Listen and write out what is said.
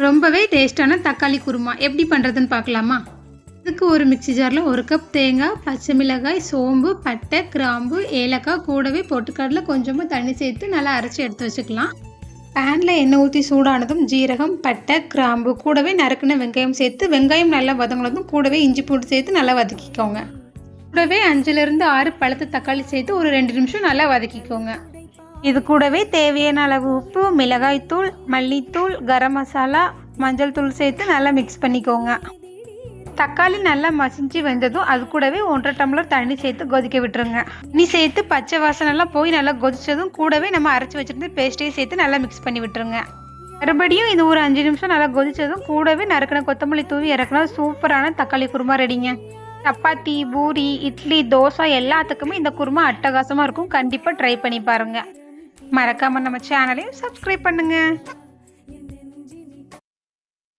ரொம்பவே டேஸ்டான தக்காளி குருமா எப்படி பண்ணுறதுன்னு பார்க்கலாமா? இதுக்கு ஒரு மிக்ஸி ஜாரில் 1 கப் தேங்காய், பச்சை மிளகாய், சோம்பு, பட்டை, கிராம்பு, ஏலக்காய் கூடவே பொட்டுக்கடலை கொஞ்சமாக தண்ணி சேர்த்து நல்லா அரைச்சி எடுத்து வச்சுக்கலாம். பேனில் எண்ணெய் ஊற்றி சூடானதும் ஜீரகம், பட்டை, கிராம்பு கூடவே நறுக்குன வெங்காயம் சேர்த்து வெங்காயம் நல்லா வதங்கினதும் கூடவே இஞ்சி பூண்டு சேர்த்து நல்லா வதக்கிக்கோங்க. கூடவே 5லிருந்து 6 பழுத்த தக்காளி சேர்த்து ஒரு 2 நிமிஷம் நல்லா வதக்கிக்கோங்க. இது கூடவே தேவையான அளவு உப்பு, மிளகாய்த்தூள், மல்லித்தூள், கரம் மசாலா, மஞ்சள் தூள் சேர்த்து நல்லா மிக்ஸ் பண்ணிக்கோங்க. தக்காளி நல்லா மசிஞ்சு வெந்ததும் அது கூடவே 1.5 டம்ளர் தண்ணி சேர்த்து கொதிக்க விட்டுருங்க. தண்ணி சேர்த்து பச்சை வாசனைலாம் போய் நல்லா கொதிச்சதும் கூடவே நம்ம அரைச்சி வச்சுருந்து பேஸ்ட்டையும் சேர்த்து நல்லா மிக்ஸ் பண்ணி விட்டுருங்க. மறுபடியும் இது ஒரு 5 நிமிஷம் நல்லா கொதிச்சதும் கூடவே நறுக்கின கொத்தமல்லி தூவி இறக்குனா சூப்பரான தக்காளி குருமா ரெடிங்க. சப்பாத்தி, பூரி, இட்லி, தோசை எல்லாத்துக்குமே இந்த குருமா அட்டகாசமாக இருக்கும். கண்டிப்பாக ட்ரை பண்ணி பாருங்கள். மறக்காமல் நம்ம சேனலையும் சப்ஸ்கிரைப் பண்ணுங்கள்.